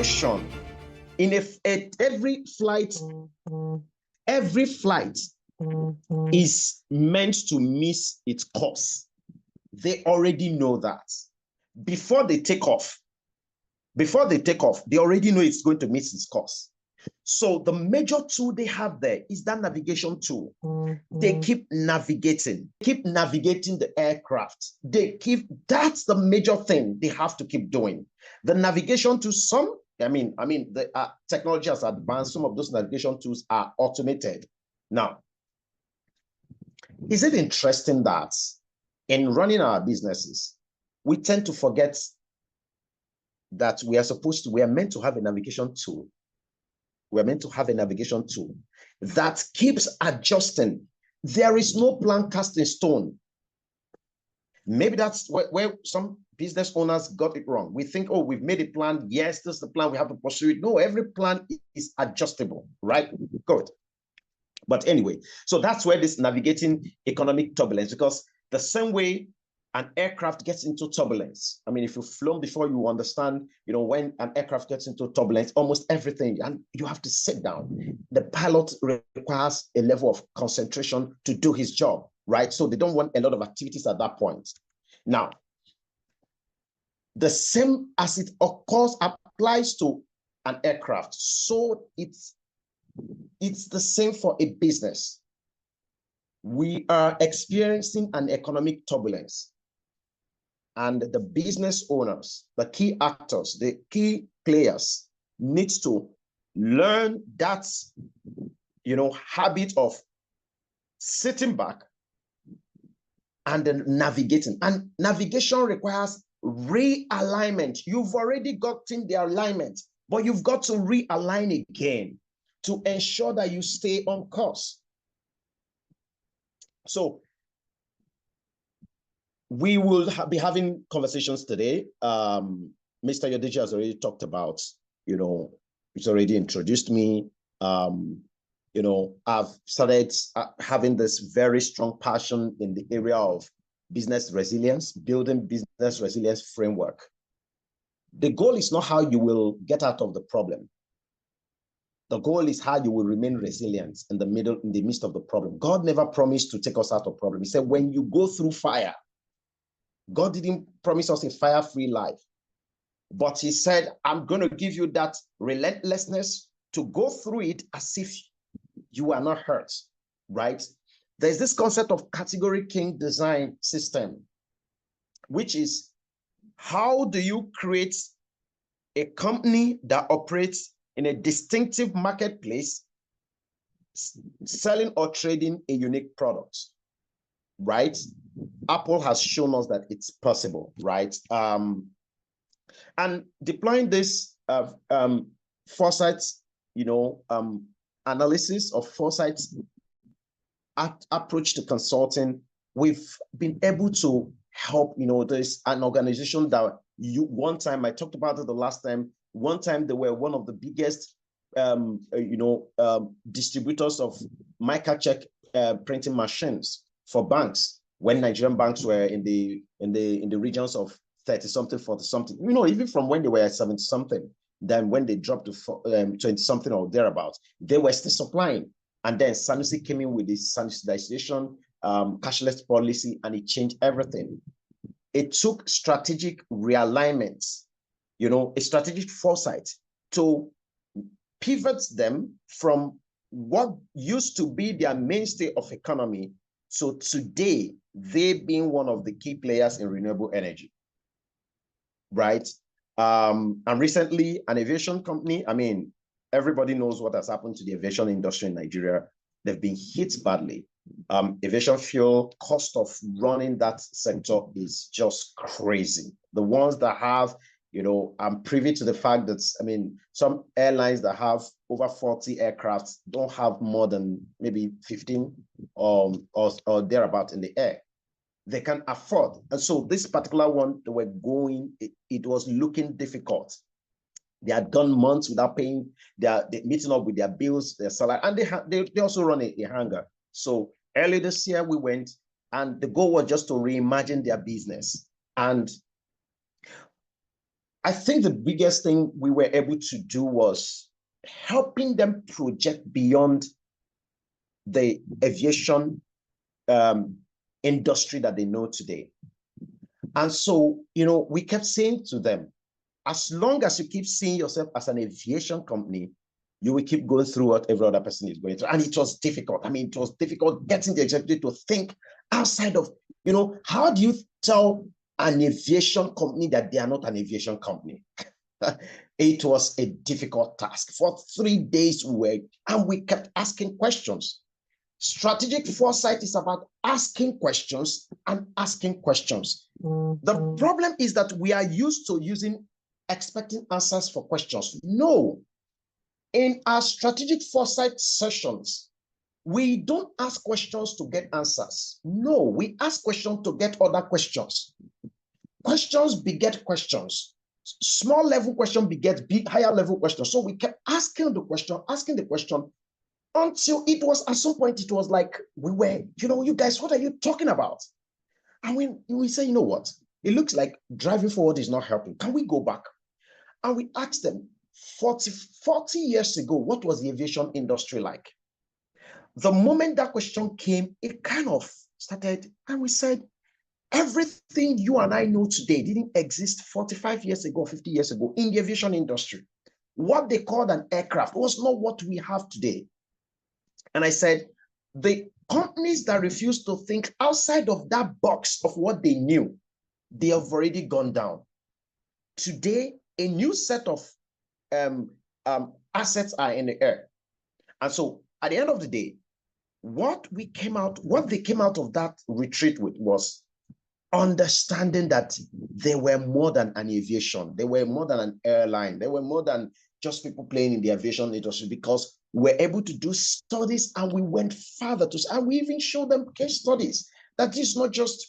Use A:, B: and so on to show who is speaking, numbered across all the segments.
A: navigation in every flight is meant to miss its course. They already know that. Before they take off, they already know it's going to miss its course. So the major tool they have there is that navigation tool. They keep navigating the aircraft. That's the major thing they have to keep doing. The navigation to the technology has advanced. Some of those navigation tools are automated. Now, is it interesting that in running our businesses, we tend to forget that we are meant to have a navigation tool. We're meant to have a navigation tool that keeps adjusting. There is no plan cast in stone. Maybe that's where some business owners got it wrong. We think, oh, we've made a plan. Yes, this is the plan. We have to pursue it. No, every plan is adjustable, right? Good. But anyway, so that's where this navigating economic turbulence, because the same way an aircraft gets into turbulence. I mean, if you've flown before, you understand, when an aircraft gets into turbulence, almost everything, and you have to sit down. The pilot requires a level of concentration to do his job, right? So they don't want a lot of activities at that point. Now, the same as it occurs applies to an aircraft. So it's the same for a business. We are experiencing an economic turbulence. And the business owners, the key actors, the key players need to learn that, habit of sitting back and then navigating. And navigation requires realignment. You've already gotten the alignment, but you've got to realign again to ensure that you stay on course. So we will be having conversations today. Mr. Yodeji has already talked about, he's already introduced me. I've started having this very strong passion in the area of business resilience, building business resilience framework. The goal is not how you will get out of the problem. The goal is how you will remain resilient in the midst of the problem. God never promised to take us out of problem. He said, when you go through fire, God didn't promise us a fire-free life, but he said, I'm going to give you that relentlessness to go through it as if you are not hurt, right? There's this concept of category king design system, which is how do you create a company that operates in a distinctive marketplace, selling or trading a unique product, right? Apple has shown us that it's possible, right? And deploying this foresight, analysis of foresight approach to consulting, we've been able to help, there's an organization that one time, I talked about it the last time, one time they were one of the biggest, distributors of mica check printing machines for banks when Nigerian banks were in the regions of 30-something, 40-something, even from when they were at 70-something, then when they dropped to 20-something or thereabouts, they were still supplying. And then Sanusi came in with this standardization, cashless policy, and it changed everything. It took strategic realignment, a strategic foresight to pivot them from what used to be their mainstay of economy. So today, they being one of the key players in renewable energy, right? And recently, an aviation company, everybody knows what has happened to the aviation industry in Nigeria. They've been hit badly. Aviation fuel, cost of running that sector is just crazy. The ones that have, I'm privy to the fact that, some airlines that have over 40 aircraft don't have more than maybe 15 or thereabout in the air. They can afford. And so this particular one, they were going, it was looking difficult. They had gone months without paying, they're meeting up with their bills, their salary, and they also run a hangar. So early this year we went, and the goal was just to reimagine their business. And I think the biggest thing we were able to do was helping them project beyond the aviation industry that they know today. And so, we kept saying to them, as long as you keep seeing yourself as an aviation company, you will keep going through what every other person is going through. And it was difficult. I mean, it was difficult getting the executive to think outside of, how do you tell an aviation company that they are not an aviation company? It was a difficult task. For 3 days we kept asking questions. Strategic foresight is about asking questions and asking questions. The problem is that we are used to expecting answers for questions. No. In our strategic foresight sessions, we don't ask questions to get answers. No, we ask questions to get other questions. Questions beget questions. Small level question begets big, higher level questions. So we kept asking the question, until it was at some point, it was like you guys, what are you talking about? And we say, you know what? It looks like driving forward is not helping. Can we go back? And we asked them, 40 years ago, what was the aviation industry like? The moment that question came, it kind of started, and we said, everything you and I know today didn't exist 45 years ago, 50 years ago in the aviation industry. What they called an aircraft was not what we have today. And I said, the companies that refuse to think outside of that box of what they knew, they have already gone down. Today, a new set of assets are in the air. And so at the end of the day, what they came out of that retreat with was understanding that they were more than an aviation. They were more than an airline. They were more than just people playing in the aviation industry, because we're able to do studies, and we went further and we even showed them case studies. That is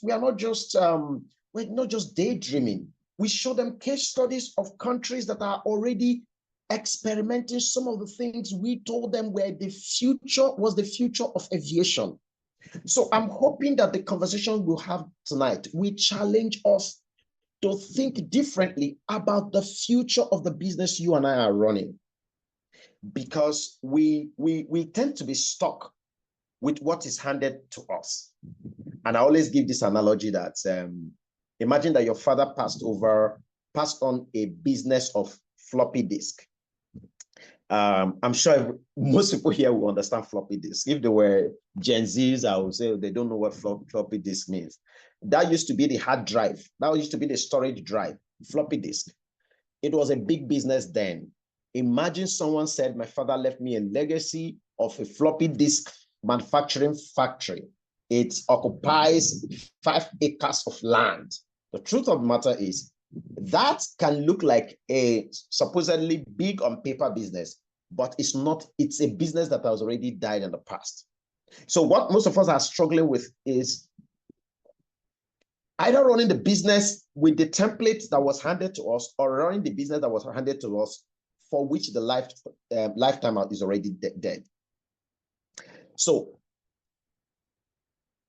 A: we're not just daydreaming. We show them case studies of countries that are already experimenting some of the things we told them were the future of aviation. So I'm hoping that the conversation we'll have tonight will challenge us to think differently about the future of the business you and I are running. Because we tend to be stuck with what is handed to us. And I always give this analogy that imagine that your father passed on a business of floppy disk. I'm sure most people here will understand floppy disk. If they were Gen Zs, I would say they don't know what floppy disk means. That used to be the hard drive. That used to be the storage drive, floppy disk. It was a big business then. Imagine someone said, my father left me a legacy of a floppy disk manufacturing factory. It occupies 5 acres of land. The truth of the matter is, that can look like a supposedly big on paper business, but it's not. It's a business that has already died in the past. So what most of us are struggling with is either running the business with the template that was handed to us, or running the business that was handed to us for which the lifetime is already dead. So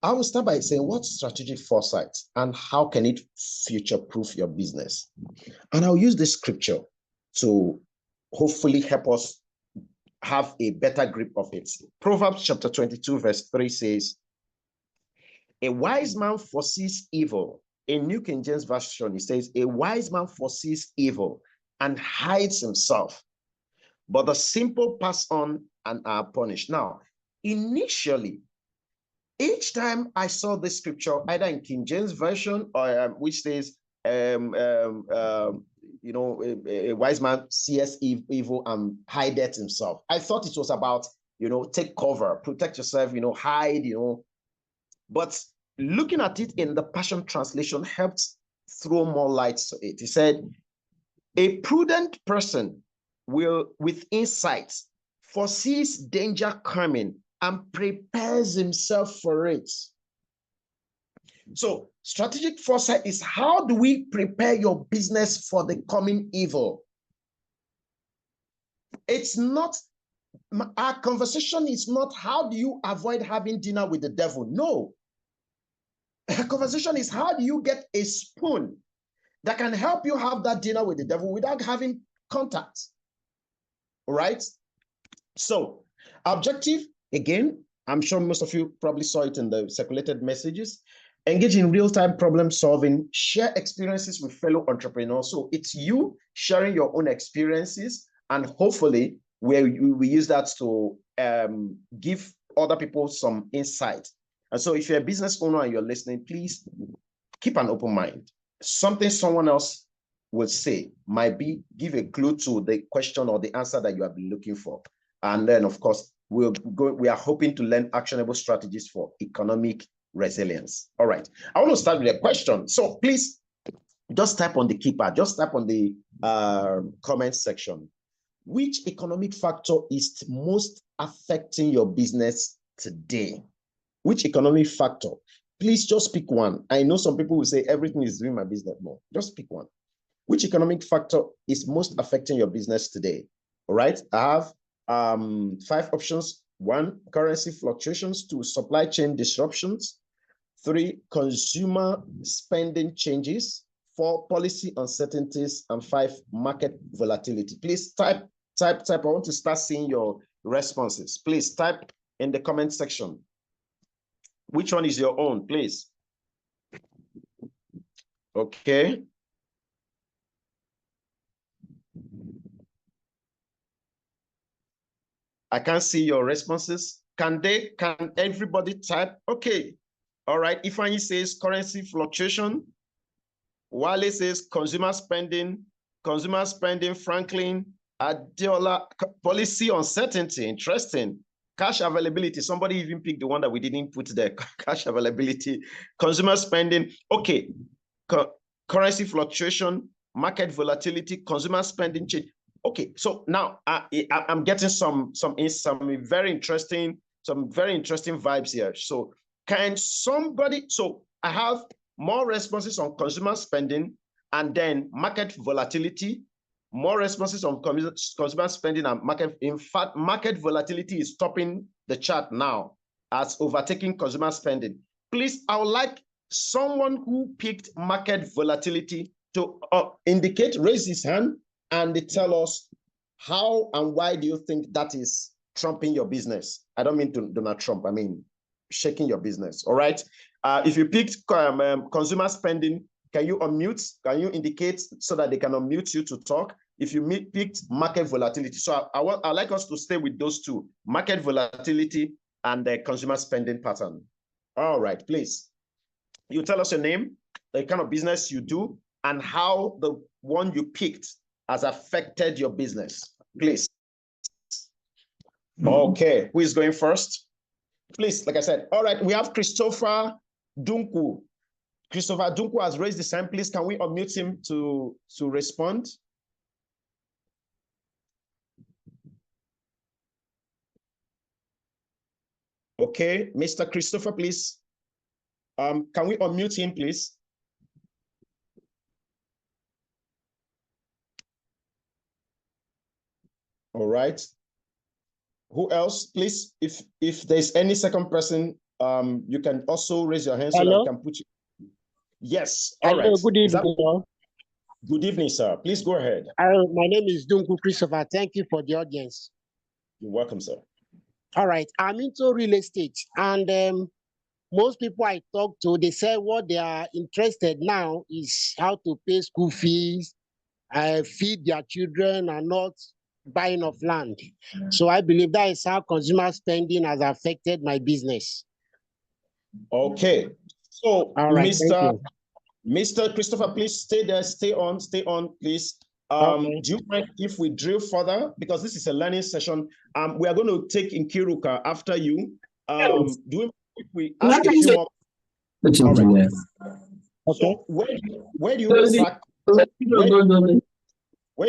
A: I will start by saying, what's strategic foresight and how can it future-proof your business? And I'll use this scripture to hopefully help us have a better grip of it. Proverbs chapter 22, verse 3 says, a wise man foresees evil. In New King James Version, it says, a wise man foresees evil and hides himself, but the simple pass on and are punished. Now, initially, each time I saw this scripture, either in King James Version or which says, a wise man sees evil and hideth himself, I thought it was about, take cover, protect yourself, hide, But looking at it in the Passion Translation helped throw more light to it. He said, a prudent person will, with insight, foresees danger coming and prepares himself for it. So strategic foresight is, how do we prepare your business for the coming evil? It's not, our conversation is not, how do you avoid having dinner with the devil? No. Our conversation is, how do you get a spoon that can help you have that dinner with the devil without having contact. All right. So objective, again, I'm sure most of you probably saw it in the circulated messages. Engage in real-time problem solving, share experiences with fellow entrepreneurs. So it's you sharing your own experiences, and hopefully we use that to give other people some insight. And so if you're a business owner and you're listening, please keep an open mind. Something someone else will say might give a clue to the question or the answer that you have been looking for. And then, of course, we are hoping to learn actionable strategies for economic resilience. All right. I want to start with a question. So please just type on the keypad, just type on the comment section. Which economic factor is most affecting your business today? Which economic factor? Please just pick one. I know some people will say everything is doing my business more. Just pick one. Which economic factor is most affecting your business today? All right. I have 5 options. 1, currency fluctuations. 2, supply chain disruptions. 3, consumer spending changes. 4, policy uncertainties. And 5, market volatility. Please type. I want to start seeing your responses. Please type in the comment section. Which one is your own, please? Okay. I can't see your responses. Can everybody type? Okay. All right. Ifeanyi says currency fluctuation. Wale says consumer spending. Franklin, Adiola, policy uncertainty. Interesting. Cash availability. Somebody even picked the one that we didn't put there. Cash availability. Consumer spending. Okay. Currency fluctuation. Market volatility. Consumer spending change. Okay, so now I'm getting some very interesting vibes here. So can somebody? So I have more responses on consumer spending and then market volatility. More responses on consumer spending and market. In fact, market volatility is topping the chart now as overtaking consumer spending. Please, I would like someone who picked market volatility to indicate, raise his hand, and they tell us how and why do you think that is trumping your business? I don't mean to Donald Trump, I mean shaking your business, all right? If you picked consumer spending, can you unmute? Can you indicate so that they can unmute you to talk? If you picked market volatility, so I'd like us to stay with those two, market volatility and the consumer spending pattern. All right, please. You tell us your name, the kind of business you do, and how the one you picked has affected your business, please. Okay, who is going first? Please, like I said, all right, we have Christopher Dunku. Christopher Dunku has raised his hand. Please, can we unmute him to respond? Okay, Mr. Christopher, please. Can we unmute him, please? All right. Who else, please? If there's any second person, you can also raise your hand so that we can put you. Yes. All right.
B: Good evening.
A: Good evening, sir. Please go ahead.
B: My name is Dunku Christopher. Thank you for the audience.
A: You're welcome, sir.
B: All right. I'm into real estate, and most people I talk to, they say what they are interested now is how to pay school fees, feed their children, and not buying of land. So I believe that is how consumer spending has affected my business.
A: Okay. So,
B: all right,
A: Mr. Christopher, please stay there. Stay on, please. Okay. Do you mind if we drill further? Because this is a learning session. We are going to take Nkiruka after you. Do you if we ask a few more? All right. Okay. So where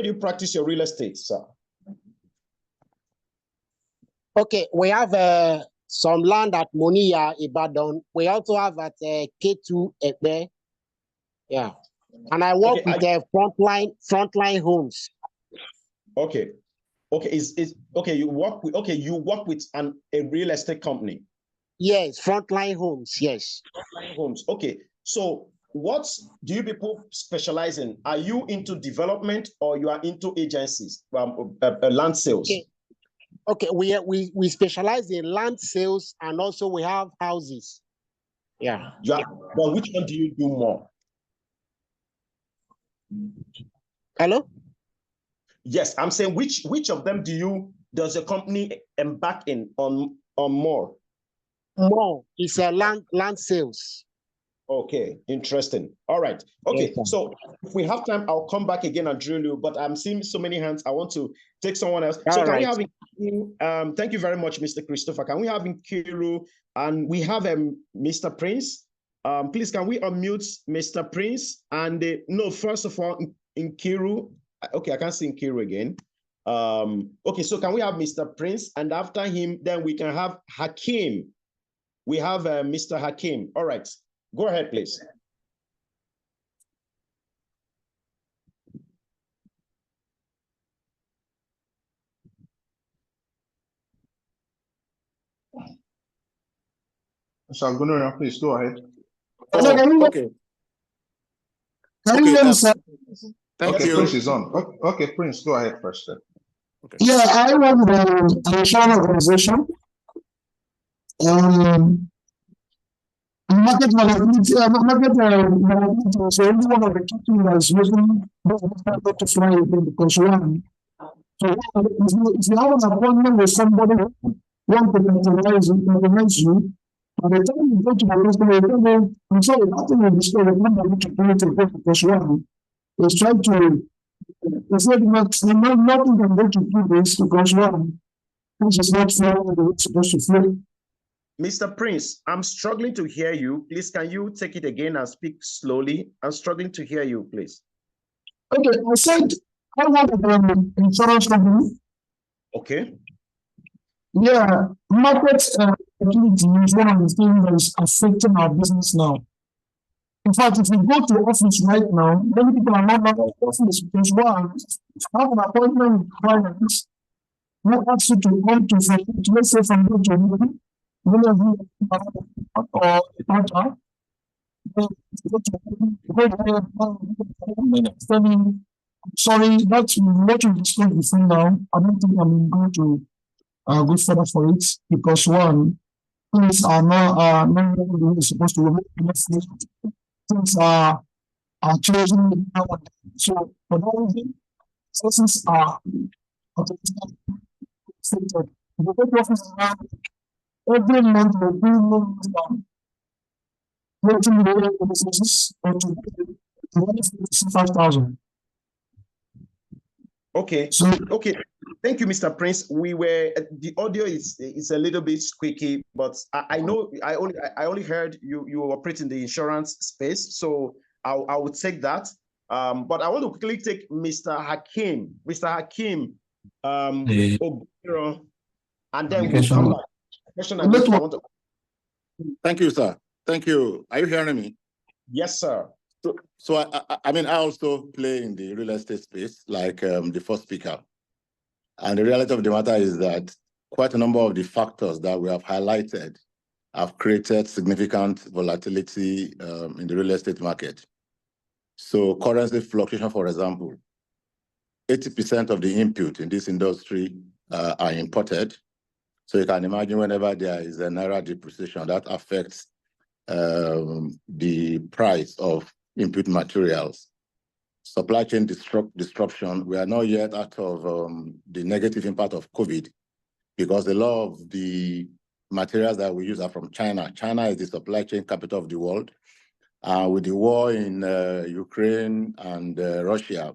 A: do you practice your real estate, sir?
B: Okay, we have some land at Moniya, Ibadan. We also have at K2 Ekbe. Yeah. And I work with frontline homes.
A: Okay. Okay. Okay, you work with a real estate company.
B: Yes, frontline homes, yes.
A: Frontline homes. Okay. So what do you people specialize in? Are you into development or you are into agencies, land sales?
B: Okay, we specialize in land sales and also we have houses. Yeah.
A: But which one do you do more?
B: Hello?
A: Yes, I'm saying which of them does the company embark in on more?
B: More. It's a land sales.
A: Okay, interesting. All right. Okay, yes, so if we have time, I'll come back again and drill you, but I'm seeing so many hands. I want to take someone else. So can we have thank you very much, Mr. Christopher. Can we have Nkiru and we have Mr. Prince? Please, can we unmute Mr. Prince? And no, first of all, Nkiru. Okay, I can't see Nkiru again. Okay, so can we have Mr. Prince? And after him, then we can have Hakim. We have Mr. Hakim. All right. Go ahead, please.
C: So please go ahead.
D: Oh, okay.
C: Thank you.
D: You.
C: Prince is on. Okay, Prince, go ahead first.
E: Okay. Yeah, I run the national organization. Market volatility, so only one of the key things that is using to fly because one. So if you have an appointment with somebody who wants to compromise you, by the time you go to the customer, you don't know, I'm sorry, nothing will be stored, not able to create a good because one is trying to, they said nothing can go to do this because one, this is not flowing the way it's supposed to flow.
A: Mr. Prince, I'm struggling to hear you. Please, can you take it again and speak slowly? I'm struggling to hear you, please.
E: Okay, I said I work with an insurance company.
A: Okay.
E: Yeah, market volatility is one of the things that is affecting our business now. In fact, if you go to the office right now, many people are not at the office because one, have an appointment with clients, not ask you to come to let's say from here to London, or sorry, that's what you discussed before now. I don't think I'm going to go further for it because one, things are not really supposed to work. Things are changing now and then. So for that reason, sources are affected. The post office every month will be more $20 million resources to 5,000.
A: Okay.
E: So
A: okay. Thank you, Mr. Prince. The audio is a little bit squeaky, but I know I only heard you operate in the insurance space, so I would take that. But I want to quickly take Mr. Hakim. Mr. Hakim, and then we'll come back. Question I want to.
D: Thank you, sir. Thank you. Are you hearing me?
A: Yes, sir.
D: So I mean, I also play in the real estate space, like the first speaker. And the reality of the matter is that quite a number of the factors that we have highlighted have created significant volatility in the real estate market. So currency fluctuation, for example, 80% of the input in this industry are imported. So you can imagine whenever there is a naira depreciation, that affects the price of input materials. Supply chain disruption, we are not yet out of the negative impact of COVID because a lot of the materials that we use are from China. China is the supply chain capital of the world. With the war in Ukraine and Russia,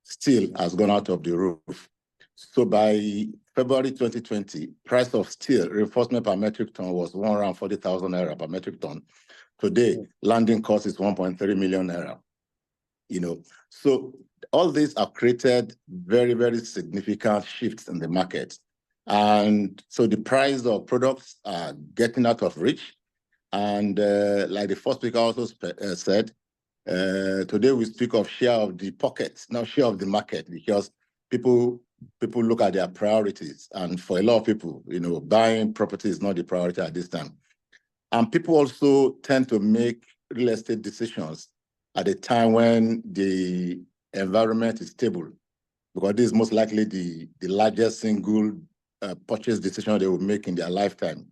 D: steel has gone out of the roof. So by February 2020, price of steel reinforcement per metric ton was 140,000 naira per metric ton. Today, landing cost is 1.3 million naira. You know, so all these have created very, very significant shifts in the market. And so the price of products are getting out of reach. And like the first speaker also said, today we speak of share of the pocket, not share of the market, because people look at their priorities. And for a lot of people, you know, buying property is not the priority at this time. And people also tend to make real estate decisions at a time when the environment is stable, because this is most likely the largest single purchase decision they will make in their lifetime.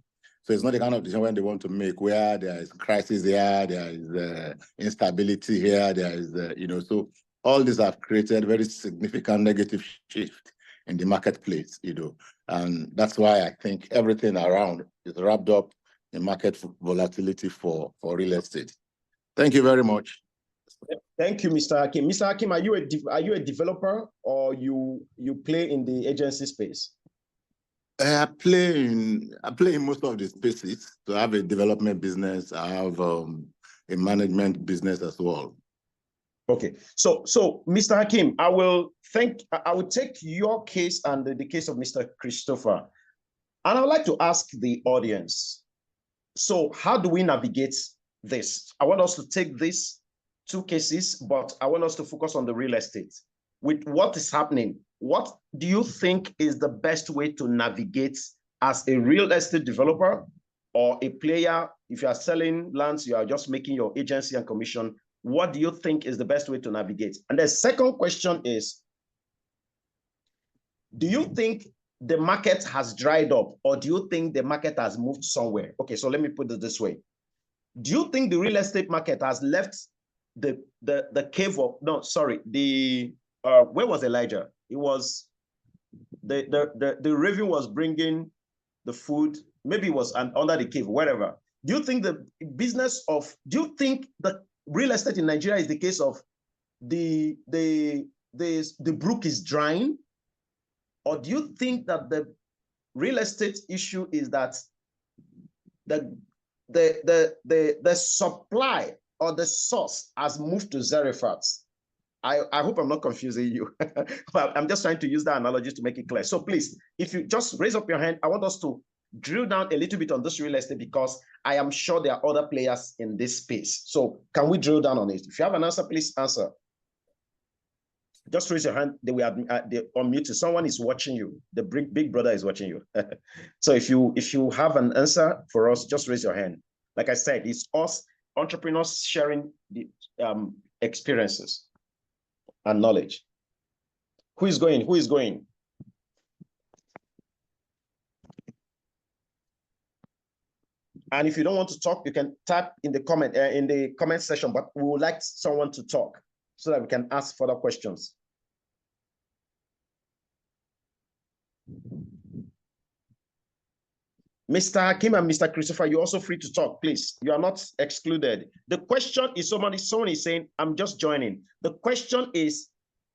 D: So it's not the kind of decision when they want to make where there is crisis here, there is instability here, there is, so all these have created very significant negative shift in the marketplace, and that's why I think everything around is wrapped up in market volatility for real estate. Thank you very much.
A: Thank you, Mr. Hakim. Mr. Hakim, are you a developer or you play in the agency space?
D: I play in most of the spaces. So I have a development business. I have a management business as well.
A: Okay, so Mr. Hakim, I will take your case and the case of Mr. Christopher, and I would like to ask the audience. So how do we navigate this? I want us to take these two cases, but I want us to focus on the real estate. With what is happening, what do you think is the best way to navigate as a real estate developer or a player? If you are selling lands, you are just making your agency and commission. What do you think is the best way to navigate? And the second question is, do you think the market has dried up, or do you think the market has moved somewhere? Okay, so let me put it this way. Do you think the real estate market has left the cave of, no, sorry, where was Elijah? It was the raven was bringing the food, maybe it was under the cave, wherever. Do you think the do you think the real estate in Nigeria is the case of the brook is drying? Or do you think that the real estate issue is that the supply or the source has moved to Zarephath? I hope I'm not confusing you, but I'm just trying to use that analogy to make it clear. So please, if you just raise up your hand, I want us to drill down a little bit on this real estate, because I am sure there are other players in this space. So can we drill down on it? If you have an answer, please answer. Just raise your hand. They unmute you. Someone is watching you. The big brother is watching you. So if you have an answer for us, just raise your hand. Like I said, it's us entrepreneurs sharing the experiences and knowledge. Who is going? Who is going? And if you don't want to talk, you can type in the comment section, but we would like someone to talk so that we can ask further questions. Mr. Hakim and Mr. Christopher, you're also free to talk, please. You are not excluded. The question is, someone is saying, I'm just joining. The question is,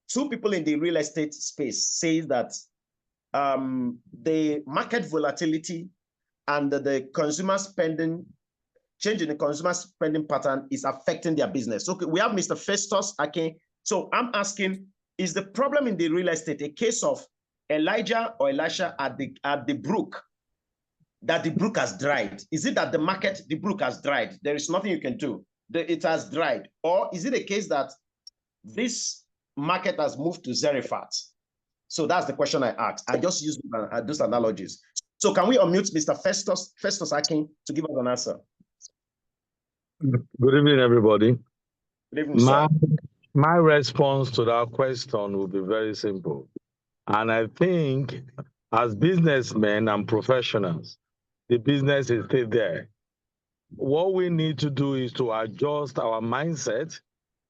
A: two people in the real estate space say that the market volatility and the consumer spending, change in the consumer spending pattern is affecting their business. Okay, we have Mr. Festus Akin. So I'm asking, is the problem in the real estate a case of Elijah or Elisha at the brook, that the brook has dried? Is it that the brook has dried? There is nothing you can do. It has dried. Or is it a case that this market has moved to Zarephath? So that's the question I asked. I just used those analogies. So can we unmute Mr. Festus Akin to give us an answer?
F: Good evening, everybody.
A: Good evening, sir.
F: My response to that question will be very simple. And I think as businessmen and professionals, the business is still there. What we need to do is to adjust our mindset,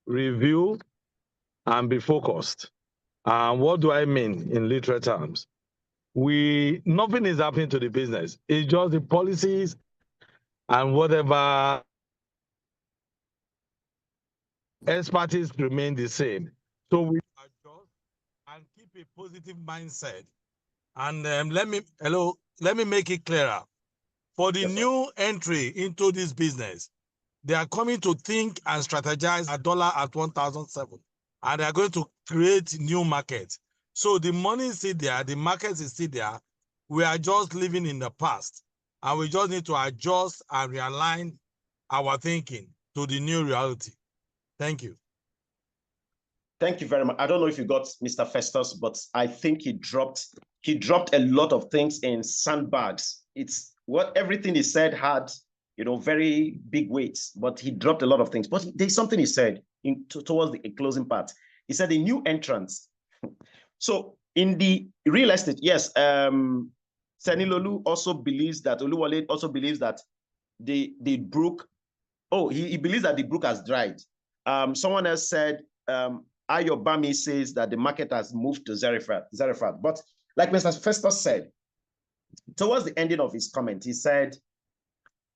F: review, and be focused. What do I mean in literal terms? Nothing is happening to the business. It's just the policies and whatever expertise remain the same. So we adjust and keep a positive mindset. And let me make it clearer. For the new entry into this business, they are coming to think and strategize a dollar at 1,007, and they are going to create new markets. So the money is still there, the market is still there. We are just living in the past, and we just need to adjust and realign our thinking to the new reality. Thank you.
A: Thank you very much. I don't know if you got Mr. Festus, but I think he dropped a lot of things in sandbags. It's what everything he said had, very big weights, but he dropped a lot of things. But there's something he said. towards the closing part. He said the new entrants. So in the real estate, yes, Senilolu also believes that, Oluwole also believes that the brook, he believes that the brook has dried. Someone else said, Ayobami says that the market has moved to Zarephath. But like Mr. Festus said, towards the ending of his comment, he said,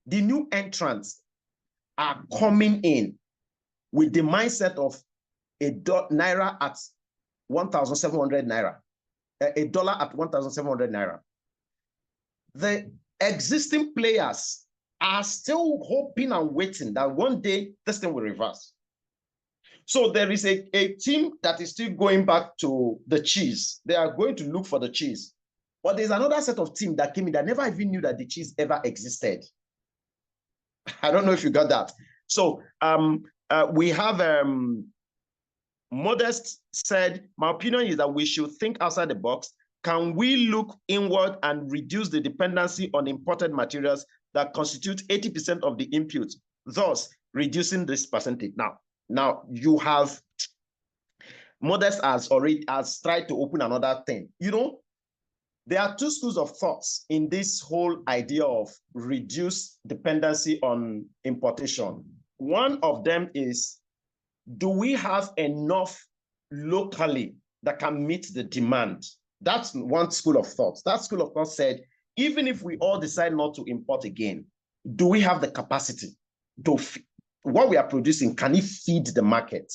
A: the new entrants are coming in with the mindset of naira at 1,700 naira, a dollar at 1,700 naira. The existing players are still hoping and waiting that one day this thing will reverse. So there is a team that is still going back to the cheese. They are going to look for the cheese. But there's another set of team that came in that never even knew that the cheese ever existed. I don't know if you got that. So we have Modest said, my opinion is that we should think outside the box. Can we look inward and reduce the dependency on imported materials that constitute 80% of the inputs, thus reducing this percentage? Now you have Modest has tried to open another thing. You know, there are two schools of thoughts in this whole idea of reduce dependency on importation. One of them is, do we have enough locally that can meet the demand? That's one school of thought. That school of thought said, even if we all decide not to import again, do we have the capacity to, what we are producing, can it feed the market?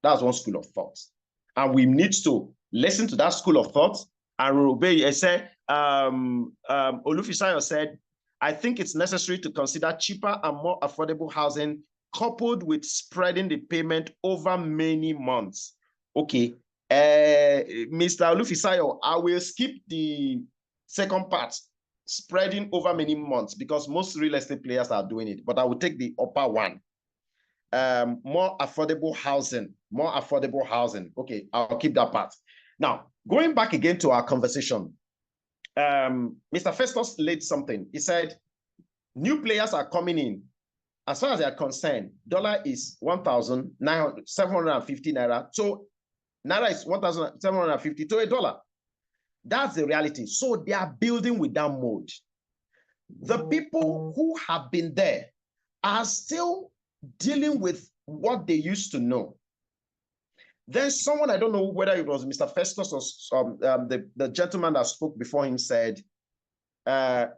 A: That's one school of thought. And we need to listen to that school of thought and obey. I said, Olufisayo said, I think it's necessary to consider cheaper and more affordable housing coupled with spreading the payment over many months. Okay, Mr. Olufisayo, I will skip the second part, spreading over many months, because most real estate players are doing it, but I will take the upper one. More affordable housing. Okay, I'll keep that part. Now, going back again to our conversation, Mr. Festus laid something. He said, new players are coming in. As far as they are concerned, dollar is 1,750 naira. So naira is 1,750 to a dollar. That's the reality. So they are building with that mode. The people who have been there are still dealing with what they used to know. Then someone, I don't know whether it was Mr. Festus or the gentleman that spoke before him, said,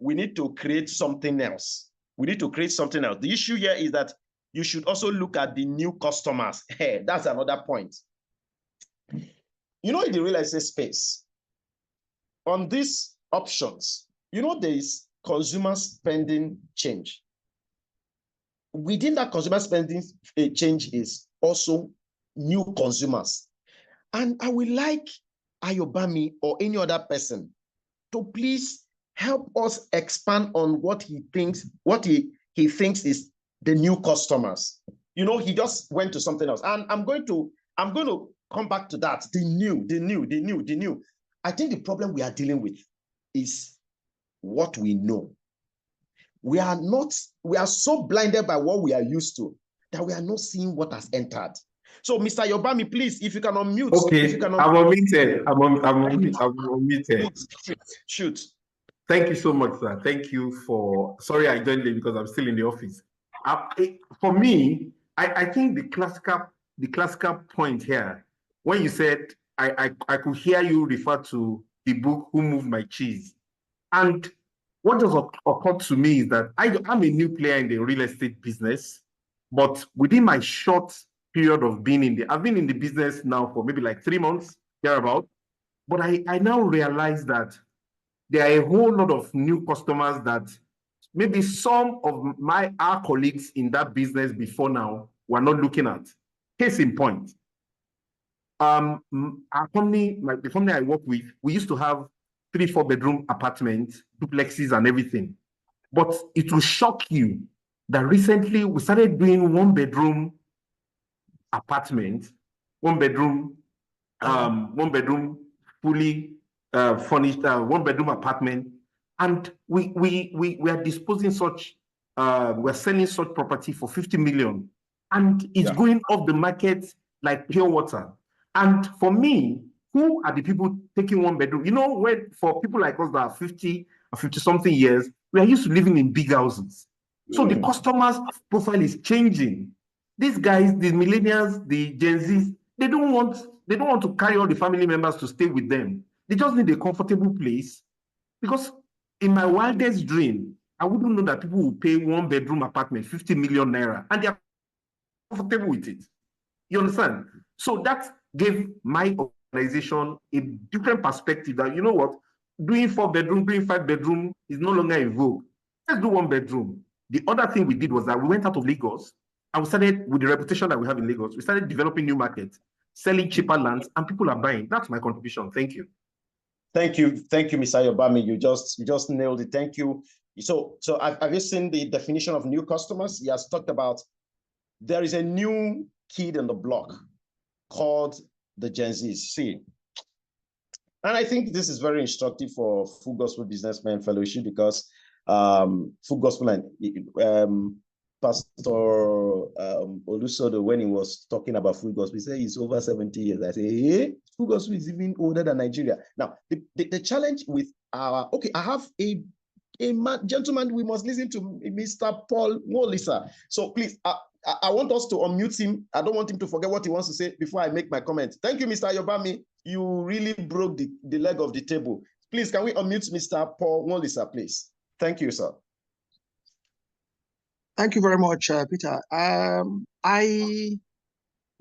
A: we need to create something else. We need to create something else. The issue here is that you should also look at the new customers. Hey, that's another point. You know, in the real estate space, on these options, you know, there is consumer spending change. Within that consumer spending change is also new consumers. And I would like Ayobami or any other person to please help us expand on what he thinks is the new customers. You know, he just went to something else. And I'm going to come back to that. The new. I think the problem we are dealing with is what we know. We are so blinded by what we are used to that we are not seeing what has entered. So, Mr. Yobami, please, if you can unmute.
G: Okay,
A: if you can
G: I'm unmuted. I'm unmuted.
A: Shoot.
G: Thank you so much, sir. Thank you for, sorry I joined late because I'm still in the office. For me, I think the classical point here, when you said, I could hear you refer to the book, Who Moved My Cheese? And what just occurred to me is that I'm a new player in the real estate business, but within my short period of being I've been in the business now for maybe like 3 months, thereabout, but I now realize that there are a whole lot of new customers that maybe some of our colleagues in that business before now were not looking at. Case in point, our company, the company I work with, we used to have 3-4 bedroom apartments, duplexes and everything. But it will shock you that recently we started doing 1-bedroom apartment, 1-bedroom, 1-bedroom fully furnished, 1-bedroom apartment, and we are disposing such, we're selling such property for 50 million and it's going off the market like pure water. And for me, who are the people taking one bedroom? You know, when for people like us that are 50 or 50 something years, we are used to living in big houses. So the customers' profile is changing. These guys, the millennials, the Gen Zs, they don't want to carry all the family members to stay with them. They just need a comfortable place. Because in my wildest dream, I wouldn't know that people will pay one bedroom apartment 50 million naira and they are comfortable with it. You understand? So that gave my organization a different perspective that, you know what, doing 4 bedroom, doing 5 bedroom is no longer in vogue. Let's do 1 bedroom. The other thing we did was that we went out of Lagos and we started, with the reputation that we have in Lagos, we started developing new markets, selling cheaper lands, and people are buying. That's my contribution. Thank you.
A: Thank you, Mr. Yobami. You just nailed it. Thank you. So have you seen the definition of new customers? He has talked about there is a new kid on the block called the Gen Zs. See, and I think this is very instructive for Full Gospel Businessmen Fellowship because Full Gospel and Pastor Olusodo, when he was talking about Full Gospel, he said he's over 70 years. I say, hey, Full Gospel is even older than Nigeria. Now, the challenge with our, okay, I have a gentleman, we must listen to Mr. Paul Wolisa. So please, I want us to unmute him. I don't want him to forget what he wants to say before I make my comment. Thank you, Mr. Yobami. You really broke the leg of the table. Please, can we unmute Mr. Paul Wolisa, please? Thank you, sir.
H: Thank you very much, Peter.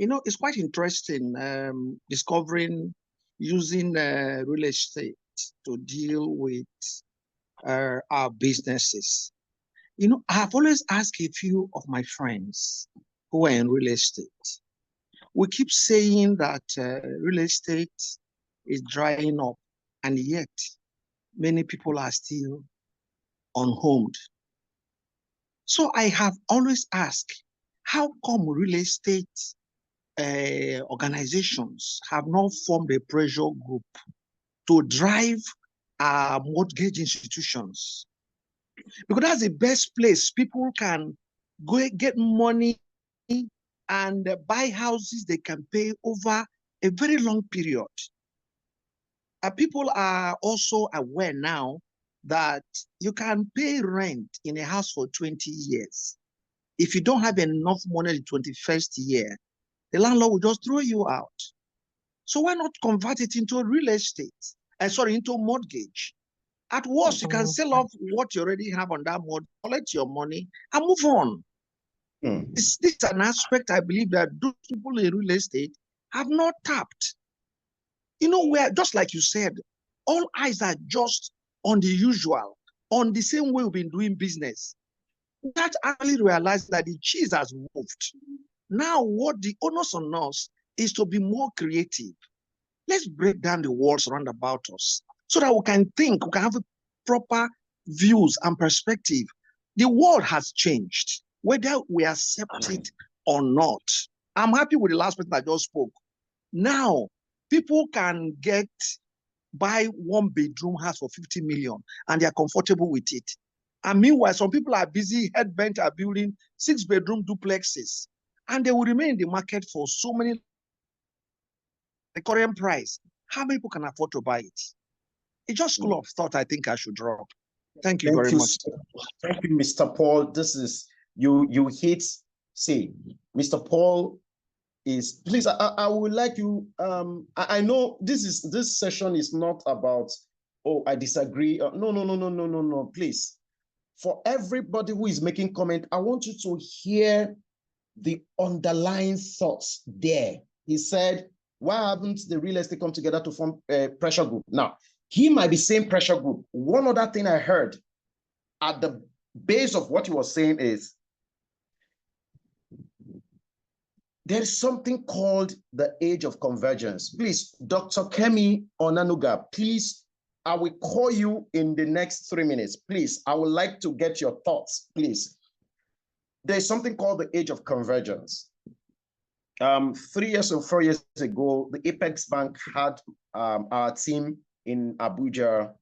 H: It's quite interesting discovering using real estate to deal with our businesses. I have always asked a few of my friends who are in real estate. We keep saying that real estate is drying up, and yet many people are still unhomed. So I have always asked, how come real estate organizations have not formed a pressure group to drive our mortgage institutions? Because that's the best place people can go get money and buy houses they can pay over a very long period. People are also aware now that you can pay rent in a house for 20 years. If you don't have enough money in the 21st year, the landlord will just throw you out. So why not convert it into real estate? Into mortgage. At worst, you can sell off what you already have on that mortgage, collect your money, and move on. This is an aspect I believe that those people in real estate have not tapped. Where, just like you said, all eyes are just on the usual, on the same way we've been doing business. That actually realized that the cheese has moved. Now, what the onus on us is to be more creative. Let's break down the walls around about us so that we can think, we can have proper views and perspective. The world has changed, whether we accept it or not. I'm happy with the last person that just spoke. Now, people can buy 1 bedroom house for 50 million and they're comfortable with it. And meanwhile, some people are busy, head bent, are building 6 bedroom duplexes. And they will remain in the market for so many, the current price. How many people can afford to buy it? It's just school of thought I think I should drop. Thank you very much.
A: Thank you, Mr. Paul. This is, you hit, say, Mr. Paul is, please, I would like you, I know this session is not about, oh, I disagree. No, please. For everybody who is making comment, I want you to hear the underlying thoughts there. He said, why haven't the real estate come together to form a pressure group? Now, he might be saying pressure group. One other thing I heard at the base of what he was saying is, there's something called the age of convergence. Please, Dr. Kemi Onanuga, please, I will call you in the next 3 minutes. Please, I would like to get your thoughts, please. There's something called the age of convergence. 3 years or 4 years ago, the Apex Bank had our team in Abuja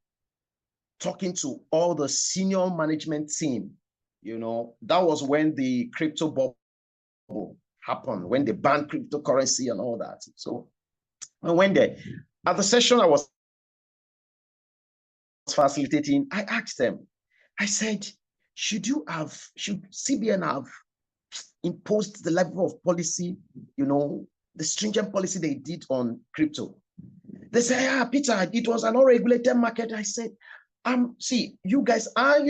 A: talking to all the senior management team. That was when the crypto bubble happened, when they banned cryptocurrency and all that. So I went there. At the session I was facilitating, I asked them, I said, should CBN have imposed the level of policy, the stringent policy they did on crypto? They say, Peter, it was an unregulated market. I said, see, you guys are,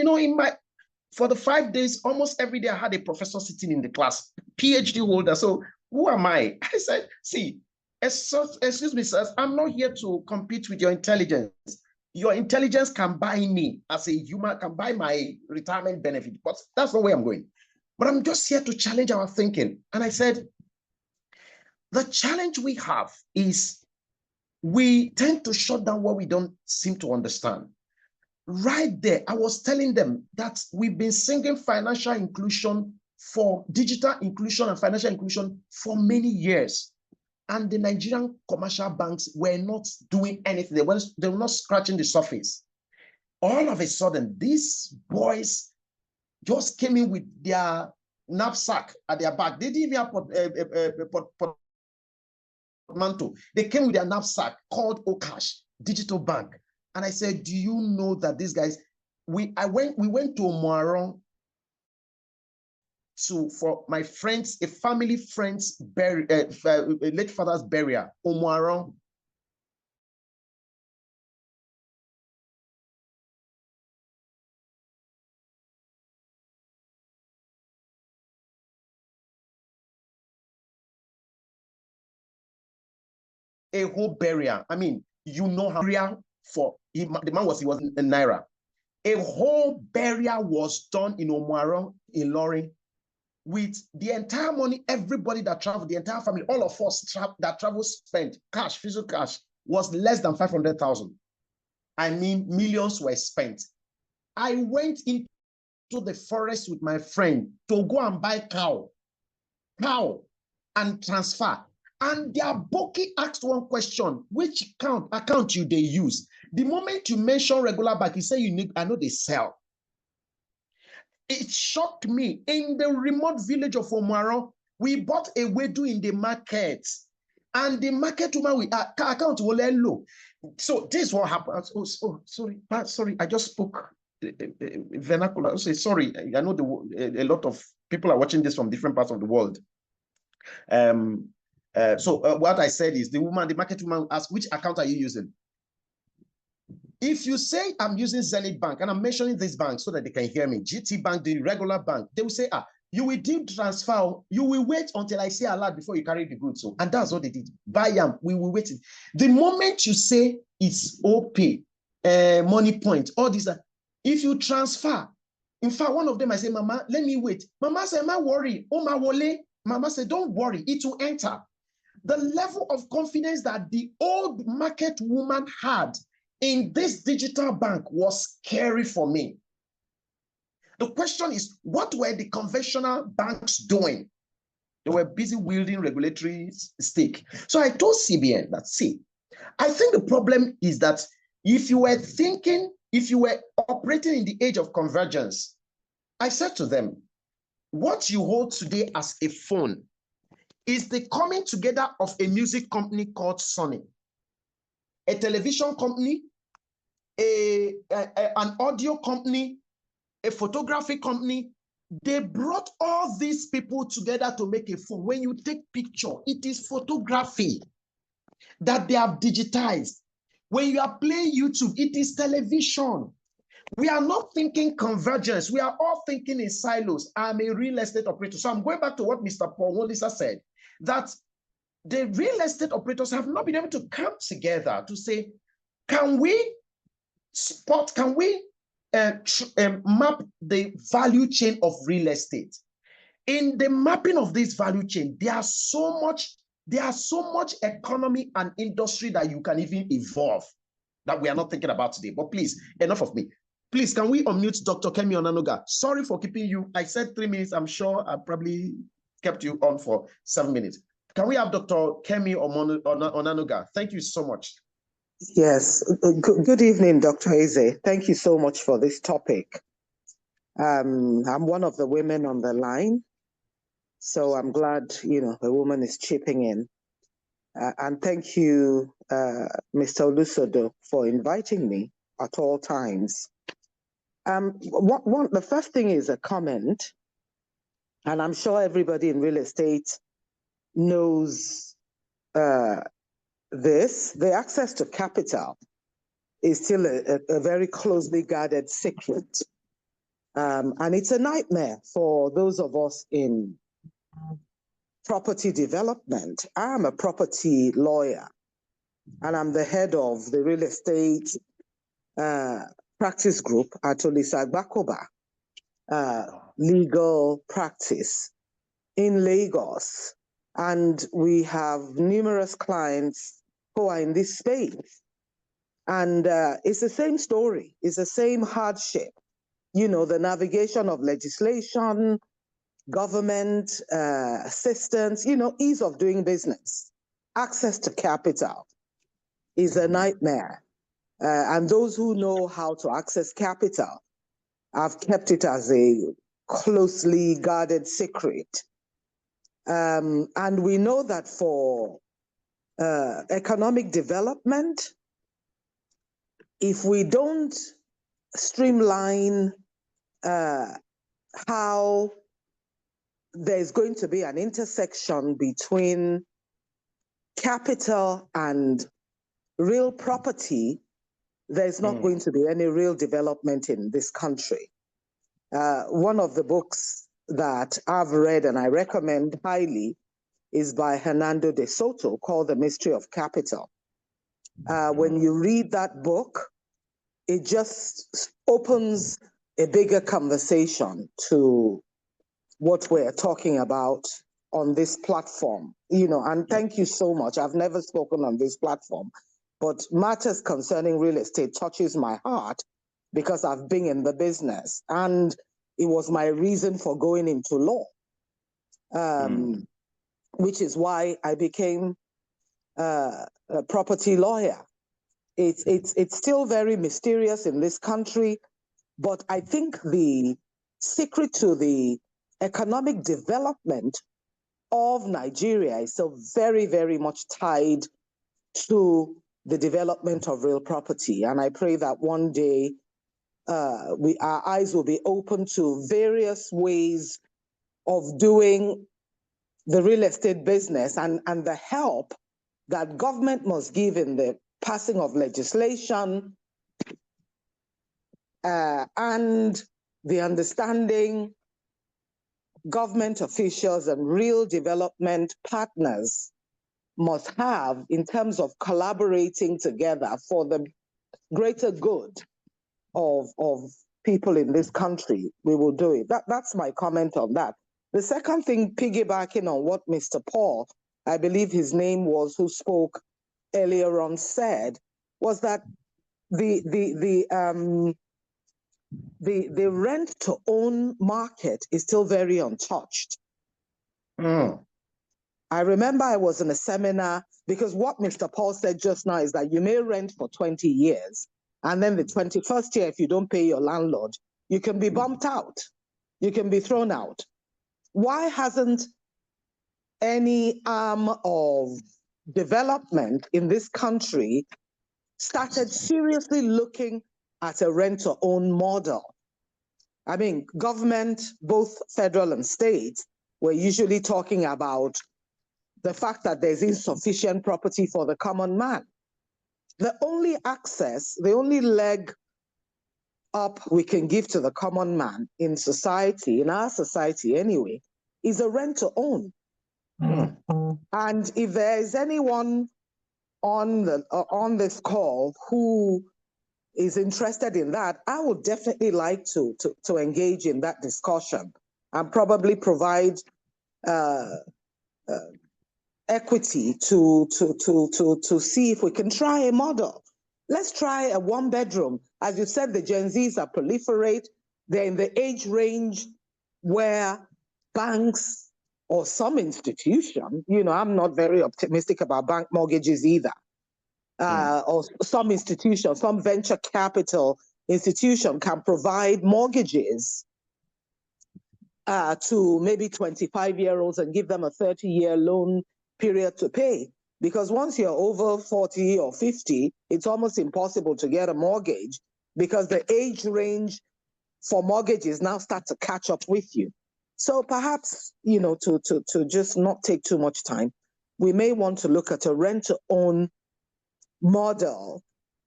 A: for the 5 days, almost every day I had a professor sitting in the class, PhD holder. So who am I? I said, see, excuse me, sir, I'm not here to compete with your intelligence. Your intelligence can buy me as a human, can buy my retirement benefit, but that's not where I'm going. But I'm just here to challenge our thinking. And I said, the challenge we have is we tend to shut down what we don't seem to understand. Right there, I was telling them that we've been singing financial inclusion for digital inclusion and financial inclusion for many years. And the Nigerian commercial banks were not doing anything. They were not scratching the surface. All of a sudden, these boys just came in with their knapsack at their back. They didn't even have portmanteau. They came with their knapsack called Okash, digital bank. And I said, do you know that these guys, we went to Omuaron for my friends, a family friend's late father's burial, Omuaron. A whole burial. I mean, how burial for the man was in Naira. A whole burial was done in Omuaron, in Lorry, with the entire money, everybody that traveled, the entire family, all of us that traveled spent cash, physical cash, was less than 500,000. I mean, millions were spent. I went into the forest with my friend to go and buy cow, and transfer. And their bookie asked one question: which account you they use? The moment you mention regular bank, you say I know they sell. It shocked me. In the remote village of Omuaron, we bought a wedu in the market, and the market woman account will low. So this is what happened. Oh, sorry, I just spoke vernacular. I say sorry. I know a lot of people are watching this from different parts of the world. So what I said is the market woman asked, which account are you using? If you say I'm using Zenith Bank and I'm mentioning this bank so that they can hear me, GT Bank, the regular bank, they will say, you will do transfer, you will wait until I say alert before you carry the goods. So, and that's what they did. Buy them, we will wait. The moment you say it's OP, money point, all these, if you transfer, in fact, one of them, I say, Mama, let me wait. Mama said, Mama, worry. Oh, my wole. Mama said, don't worry, it will enter. The level of confidence that the old market woman had in this digital bank was scary for me. The question is, what were the conventional banks doing? They were busy wielding regulatory stake. So I told CBN that, see, I think the problem is that if you were operating in the age of convergence, I said to them, what you hold today as a phone is the coming together of a music company called Sony, a television company, an audio company, a photography company. They brought all these people together to make a phone. When you take picture, it is photography that they have digitized. When you are playing YouTube, it is television. We are not thinking convergence. We are all thinking in silos. I'm a real estate operator. So I'm going back to what Mr. Paul Wolisa said, that the real estate operators have not been able to come together to say, can we map the value chain of real estate? In the mapping of this value chain, there are so much economy and industry that you can even evolve that we are not thinking about today. But please, enough of me. Please, can we unmute Dr. Kemi Onanuga? Sorry for keeping you. I said 3 minutes. I'm sure I probably kept you on for 7 minutes. Can we have Dr. Kemi Onanuga? Thank you so much.
I: Yes. Good evening, Dr. Eze. Thank you so much for this topic. I'm one of the women on the line. So I'm glad, a woman is chipping in. And thank you, Mr. Olusodo, for inviting me at all times. The first thing is a comment, and I'm sure everybody in real estate knows this. The access to capital is still a very closely guarded secret. And it's a nightmare for those of us in property development. I'm a property lawyer, and I'm the head of the real estate practice group at Olisagbakoba legal practice in Lagos. And we have numerous clients who are in this space. And it's the same story, it's the same hardship. The navigation of legislation, government assistance, ease of doing business, access to capital is a nightmare. And those who know how to access capital have kept it as a closely guarded secret. And we know that for economic development, if we don't streamline how there's going to be an intersection between capital and real property, there's not going to be any real development in this country. One of the books that I've read and I recommend highly is by Hernando de Soto called The Mystery of Capital. When you read that book, it just opens a bigger conversation to what we're talking about on this platform, and thank you so much. I've never spoken on this platform, but matters concerning real estate touches my heart because I've been in the business, and it was my reason for going into law, which is why I became a property lawyer. It's still very mysterious in this country, but I think the secret to the economic development of Nigeria is still very, very much tied to the development of real property. And I pray that one day our eyes will be open to various ways of doing the real estate business and the help that government must give in the passing of legislation and the understanding government officials and real development partners must have in terms of collaborating together for the greater good of people in this country. We will do it. That's my comment on that. The second thing, piggybacking on what Mr. Paul, I believe his name was, who spoke earlier on, said, was that the rent to own market is still very untouched. I remember I was in a seminar, because what Mr. Paul said just now is that you may rent for 20 years, and then the 21st year, if you don't pay your landlord, you can be bumped out. You can be thrown out. Why hasn't any arm of development in this country started seriously looking at a rent-to-own model? I mean, government, both federal and state, we're usually talking about the fact that there's insufficient property for the common man. The only access, the only leg up we can give to the common man in society, in our society anyway, is a rent to own. And if there is anyone on this call who is interested in that, I would definitely like to engage in that discussion and probably provide equity to see if we can try a model. Let's try a one bedroom. As you said, the Gen Zs are proliferate. They're in the age range where banks or some institution, I'm not very optimistic about bank mortgages either, or some institution, some venture capital institution can provide mortgages to maybe 25-year-olds and give them a 30-year loan period to pay. Because once you're over 40 or 50, it's almost impossible to get a mortgage because the age range for mortgages now start to catch up with you. So perhaps, you know, to just not take too much time, we may want to look at a rent-to-own model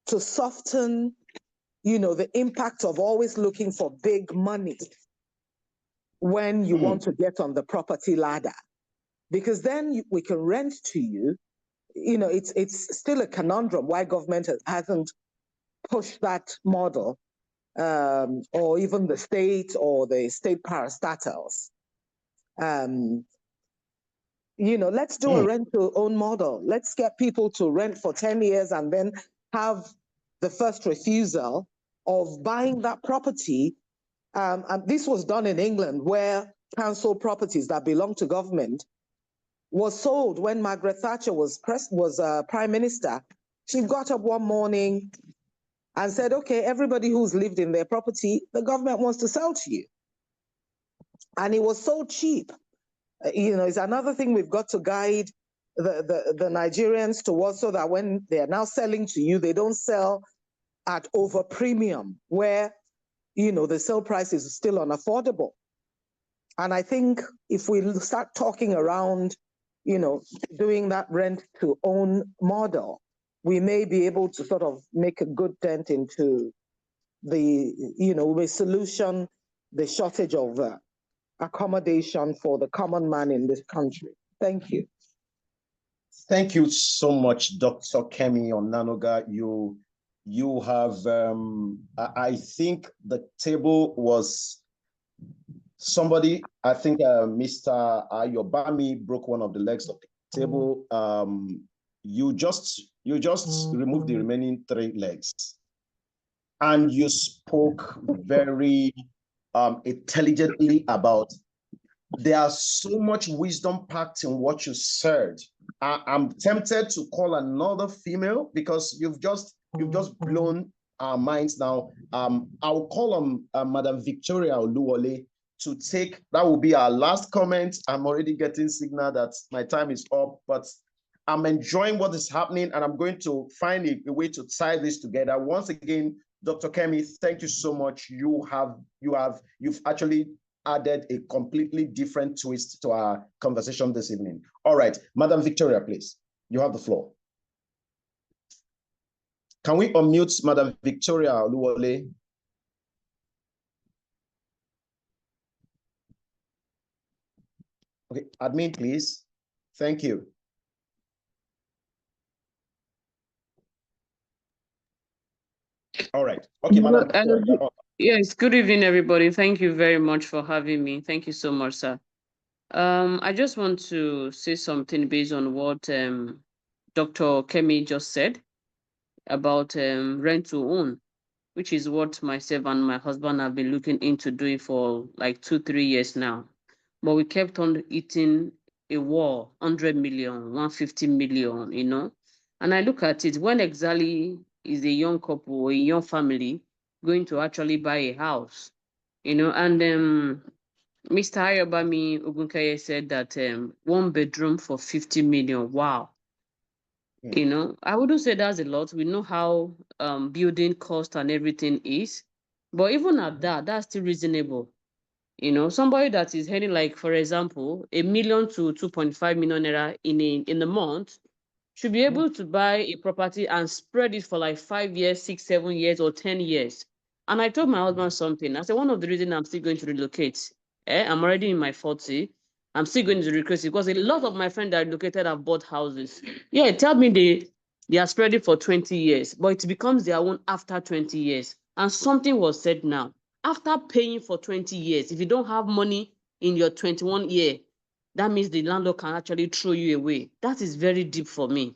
I: to soften, you know, the impact of always looking for big money when you want to get on the property ladder. Because then we can rent to you. You know, it's still a conundrum why government hasn't pushed that model, or even the state or the state parastatals. You know, let's do a rent-to-own model. Let's get people to rent for 10 years and then have the first refusal of buying that property. And this was done in England, where council properties that belong to government was sold when Margaret Thatcher was Prime Minister. She got up one morning and said, okay, everybody who's lived in their property, the government wants to sell to you. And it was so cheap. You know, it's another thing we've got to guide the Nigerians towards, so that when they're now selling to you, they don't sell at over premium, where, you know, the sale price is still unaffordable. And I think if we start talking around, you know, doing that rent to own model, we may be able to sort of make a good dent into the, you know, the solution, the shortage of accommodation for the common man in this country. Thank you.
A: Thank you so much, Dr. Kemi Onanoga. You have, I think the table was somebody, I think Mr. Ayobami broke one of the legs of the table. You just removed the remaining 3 legs. And you spoke very intelligently about, there's so much wisdom packed in what you said. I'm tempted to call another female, because you've just blown our minds now. I'll call on Madam Victoria Oluwole to take, that will be our last comment. I'm already getting signal that my time is up, but I'm enjoying what is happening, and I'm going to find a way to tie this together. Once again, Dr. Kemi, thank you so much. You've actually added a completely different twist to our conversation this evening. All right, Madam Victoria, please, you have the floor. Can we unmute Madam Victoria Oluwole? Okay, admin, please. Thank you. All right. Okay, Madam Victoria.
J: Yes, good evening, everybody. Thank you very much for having me. Thank you so much, sir. I just want to say something based on what Dr. Kemi just said about rent to own, which is what myself and my husband have been looking into doing for like 2-3 years now. But we kept on eating a war, 100 million, 150 million, you know. And I look at it, when exactly is a young couple or a young family going to actually buy a house, you know? And Mr. Ayobami Ogunkeye said that 1 bedroom for 50 million. Wow. You know, I wouldn't say that's a lot. We know how building cost and everything is, but even at that, that's still reasonable. You know, somebody that is earning, like, for example, 1 million to 2.5 million naira in a month should be able to buy a property and spread it for like 5 years, 6, 7 years, or 10 years. And I told my husband something. I said, one of the reasons I'm still going to relocate, I'm already in my 40s, I'm still going to relocate because a lot of my friends that are relocated have bought houses. Yeah, tell me they are spread it for 20 years, but it becomes their own after 20 years. And something was said now. After paying for 20 years, if you don't have money in your 21 year, that means the landlord can actually throw you away. That is very deep for me,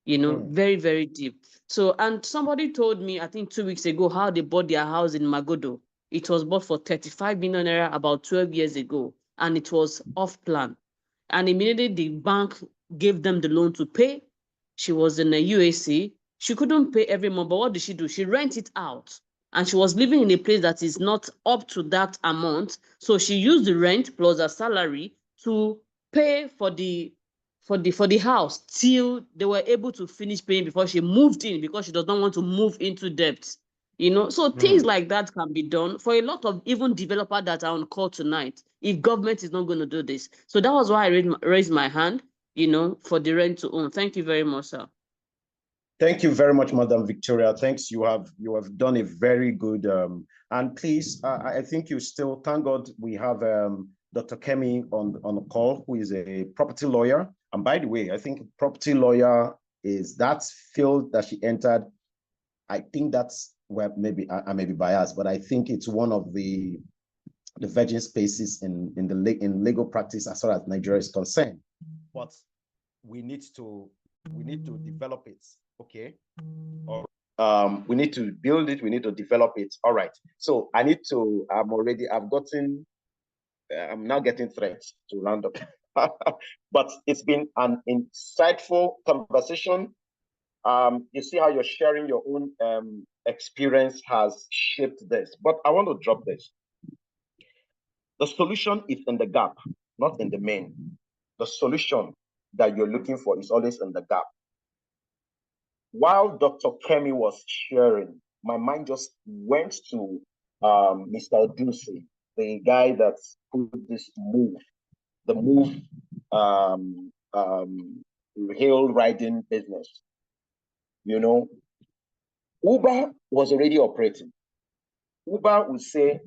J: you know, very, very deep. So, and somebody told me, I think 2 weeks ago, how they bought their house in Magodo. It was bought for 35 million naira about 12 years ago, and it was off plan. And immediately the bank gave them the loan to pay. She was in a UAC. She couldn't pay every month, but what did she do? She rent it out. and she was living in a place that is not up to that amount. So she used the rent plus her salary to pay for the house till they were able to finish paying before she moved in, because she does not want to move into debt. So things like that can be done for a lot of even developers that are on call tonight, if government is not going to do this. So that was why I raised my hand, for the rent to own. Thank you very much, sir.
A: Thank you very much, Madam Victoria. Thanks. You have done a very good, and please, I think you still, thank God we have Dr. Kemi on the call, who is a property lawyer. And by the way, I think property lawyer is that field that she entered. I think that's where maybe I may be biased, but I think it's one of the virgin spaces in legal practice as far as Nigeria is concerned. But we need to develop it. Okay. Or we need to build it, we need to develop it. All right. So I'm now getting threats to round up. But it's been an insightful conversation. You see how you're sharing your own experience has shaped this. But I want to drop this. The solution is in the gap, not in the main. The solution that you're looking for is always in the gap. While Dr. Kemi was sharing, my mind just went to Mr. Odunsi, the guy that put this the move hill riding business. Uber was already operating. Uber would say,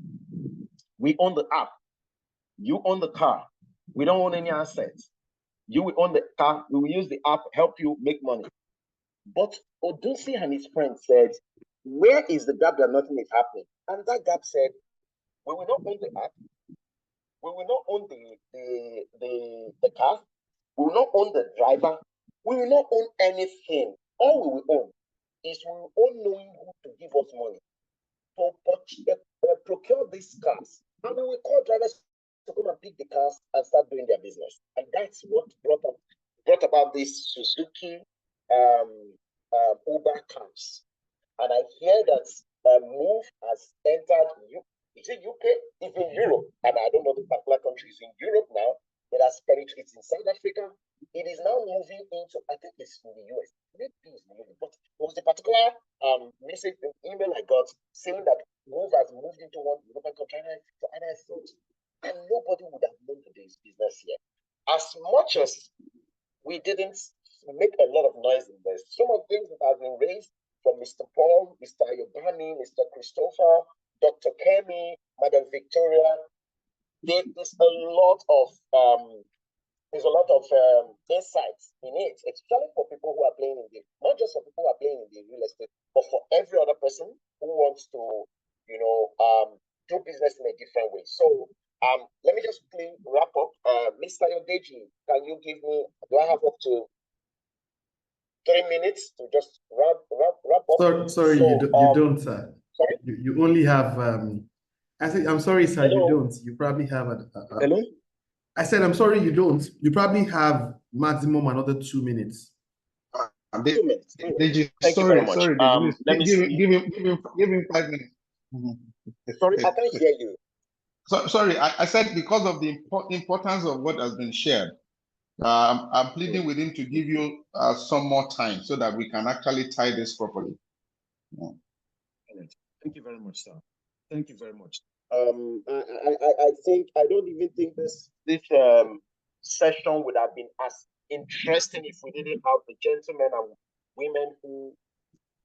A: we own the app, you own the car, we don't own any assets. You will own the car, we will use the app, help you make money. But Odunsi and his friends said, where is the gap that nothing is happening? And that gap said, we will not own the app, we will not own the car, we will not own the driver, we will not own anything. All we will own is we will own knowing who to give us money to procure these cars. And we will call drivers to come and pick the cars and start doing their business. And that's what brought about this Suzuki Uber cars. And I hear that Move has entered is it UK? It's in Europe. And I don't know the particular countries in Europe now. It has penetrated in South Africa. It is now moving into, I think it's in the US. Maybe it's moving, but there was a particular message, an email I got saying that Move has moved into one European country. And I thought, and nobody would have known today's business here. As much as we didn't make a lot of noise in this, some of the things that have been raised from Mr. Paul, Mr. Ayobami, Mr. Christopher, Dr. Kemi, Madam Victoria, there's a lot of insights in it, especially for people who are playing not just for people who are playing in the real estate, but for every other person who wants to, do business in a different way. So let me just quickly wrap up. Mr. Yodeji, can you give me, do I have up to 3 minutes to just wrap up?
G: Sorry,
A: So,
G: you don't, sir.
A: Sorry?
G: You only have, I said, I'm sorry, sir,
A: Hello?
G: you don't. You probably have
A: Hello?
G: I said, I'm sorry, you don't. You probably have maximum another 2 minutes.
A: 2 minutes.
C: Deji,
A: Thank you very much.
C: sorry,
A: Let me see.
C: give him 5 minutes.
A: Sorry, I can't hear you.
C: Sorry, I said because of the importance of what has been shared, I'm pleading with him to give you some more time so that we can actually tie this properly. Yeah.
A: Thank you very much, sir. Thank you very much. I think I don't even think this session would have been as interesting if we didn't have the gentlemen and women who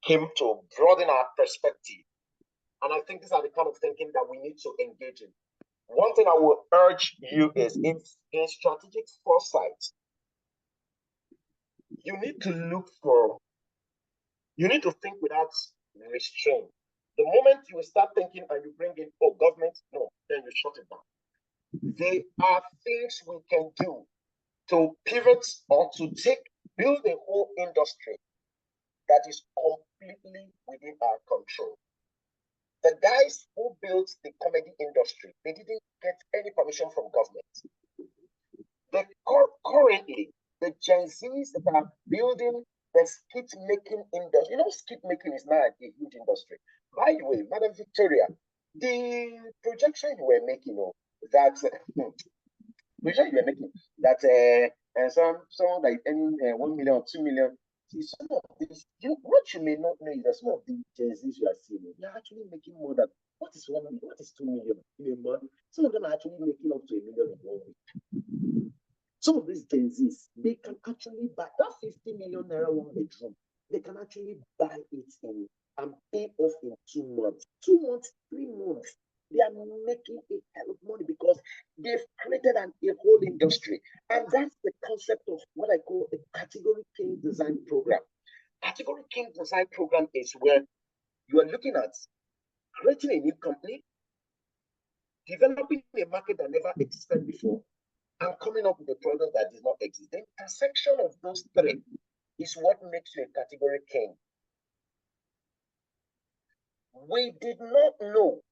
A: came to broaden our perspective. And I think these are the kind of thinking that we need to engage in. One thing I will urge you is in strategic foresight, you need to think without restraint. The moment you start thinking and you bring in, oh, government, no, then you shut it down. There are things we can do to pivot or to build a whole industry that is completely within our control. The guys who built the comedy industry, they didn't get any permission from government. Currently, the Gen Zs that are building the skit making industry, skit making is now a huge industry.
K: By the way, Madam Victoria, the projection you were making, that projection you were making that and someone like earning 1 million or 2 million. See, some of this, what you may not know is that some of the Gen Zs you are seeing, they are actually making more than what is 1 million, what is 2 million in a month. Some of them are actually making up to 1 million in 1 week. Some of these Gen Zs, they can actually buy that 50 million naira 1 bedroom. They can actually buy it in and pay off in 2 months, 2 months, 3 months. They are making a hell of money because they've created a whole industry. And that's the concept of what I call a category king design program. Category king design program is where you are looking at creating a new company, developing a market that never existed before, and coming up with a product that did not exist. The intersection of those three is what makes you a category king. We did not know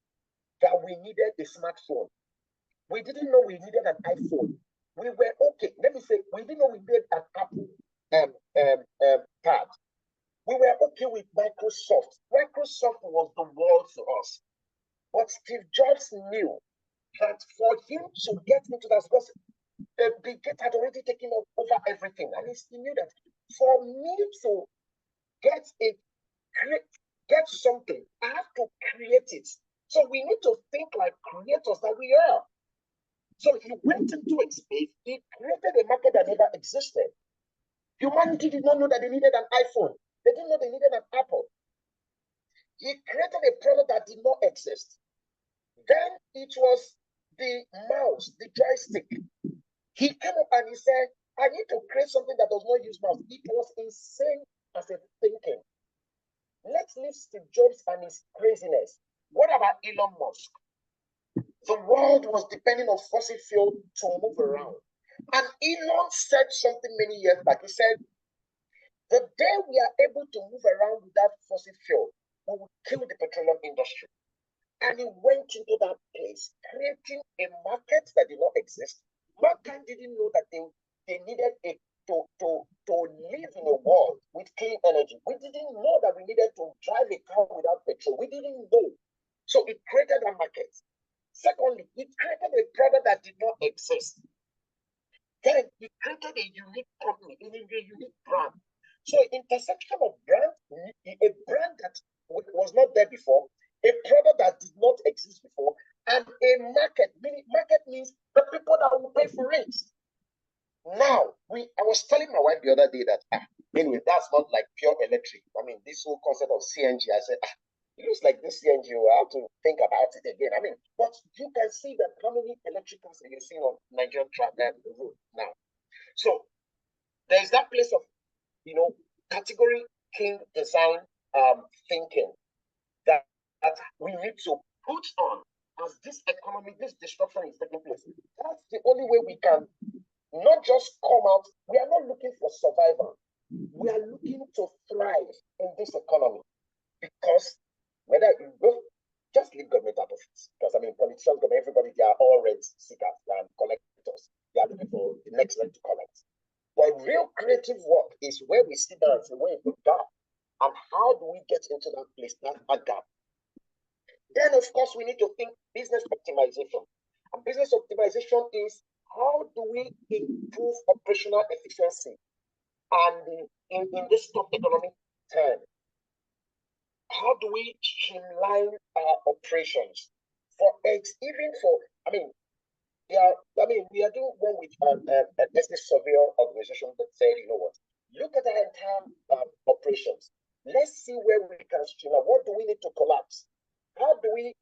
K: that we needed a smartphone. We didn't know we needed an iPhone. We were okay. Let me say, we didn't know we needed an Apple pad. We were okay with Microsoft. Microsoft was the world to us. But Steve Jobs knew that for him to get into that, because the gate had already taken over everything. And he knew that for me to get something, I have to create it. So we need to think like creators that we are. So he went into a space, he created a market that never existed. Humanity did not know that they needed an iPhone. They didn't know they needed an Apple. He created a product that did not exist. Then it was the mouse, the joystick. He came up and he said, I need to create something that does not use mouse. It was insane as a thinking. Let's leave Steve Jobs and his craziness. What about Elon Musk? The world was depending on fossil fuel to move around. And Elon said something many years back. He said, the day we are able to move around without fossil fuel, we will kill the petroleum industry. And he went into that place, creating a market that did not exist. Mankind didn't know that they needed to live in a world with clean energy. We didn't know that we needed to drive a car without petrol. We didn't know. So it created a market. Secondly, it created a product that did not exist. Then it created a unique company, a unique brand. So intersection of brand, a brand that was not there before, a product that did not exist before, and a market. Market means the people that will pay for it. Now, I was telling my wife the other day that, anyway, that's not like pure electric. I mean, this whole concept of CNG, I said, it looks like this CNG, we have to think about it again. I mean, but you can see that how many electric cars are you seeing on Nigerian road now. So there's that place of, category king design thinking that we need to put on as this economy, this disruption is taking place. That's the only way we can not just come out. We are not looking for survival. We are looking to thrive in this economy, because whether you go, just leave government out of it. Because politicians, everybody, they are all rent seekers and collectors. They are looking for the next rent to collect. But real creative work is where we sit down and say, where is the gap? And how do we get into that place, that gap? Then, of course, we need to think business optimization. And business optimization is, how do we improve operational efficiency? And in this top economic term, how do we streamline our operations? We are doing one with a business surveyor organization that said, look at our entire operations. Let's see where we can streamline. What do we need to collapse? How do we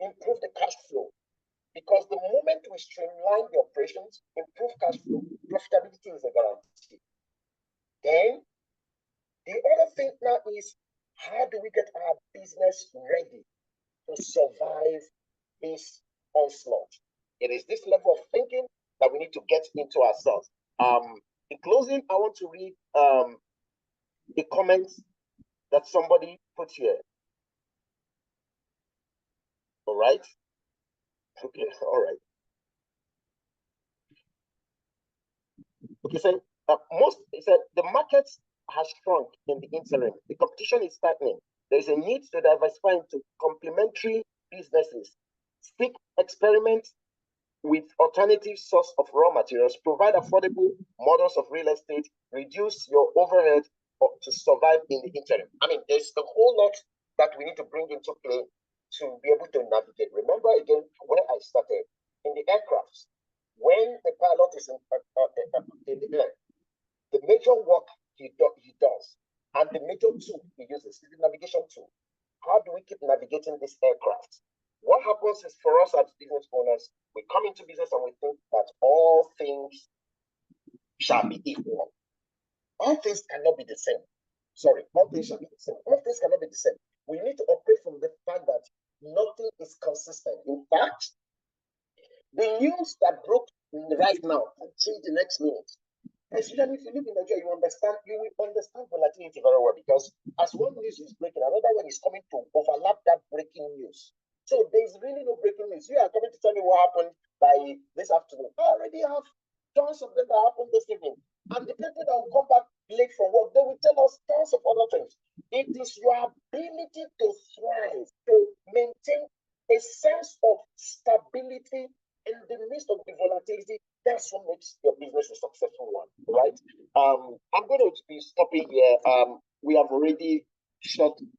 K: improve the cash flow? Because the moment we streamline the operations, improve cash flow, profitability is a guarantee. Then, the other thing now is, how do we get our business ready to survive this onslaught? It is this level of thinking that we need to get into ourselves. In closing, I want to read the comments that somebody put here. All right? Okay, all right. Okay, so he said the market has shrunk in the interim. The competition is tightening. There's a need to diversify into complementary businesses, seek experiment with alternative source of raw materials, provide affordable models of real estate, reduce your overhead to survive in the interim. I mean, there's a whole lot that we need to bring into play to be able to navigate. Remember again where I started, in the aircrafts, when the pilot is in the air, the major work he does, and the major tool he uses is the navigation tool. How do we keep navigating this aircraft? What happens is, for us as business owners, we come into business and we think that all things shall be equal. All things cannot be the same. Sorry, all things shall be the same. All things cannot be the same. We need to operate from the fact that nothing is consistent. In fact, the news that broke right now can change the next minute. Especially if you live in Nigeria, you will understand volatility very well, because as one news is breaking, another one is coming to overlap that breaking news. So there's really no breaking news. You are coming to tell me what happened by this afternoon. I already have tons of them that happened this evening. And the people that will come back late from work, they will tell us tons of other things. It is your ability to thrive, to maintain a sense of stability in the midst of the volatility. That's what makes your business a successful one, right? I'm going to be stopping here. We have already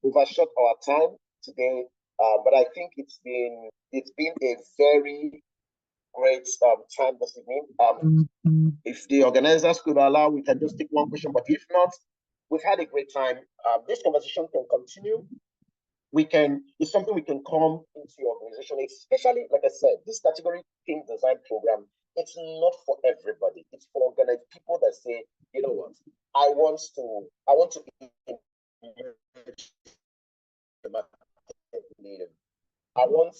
K: overshot our time today, but I think it's been a very great time this evening. If the organizers could allow, we can just take one question, but if not, we've had a great time. This conversation can continue. It's something we can come into your organization, especially, like I said, this category team design program, it's not for everybody. It's for organized people that say, you know what, I want to lead. I want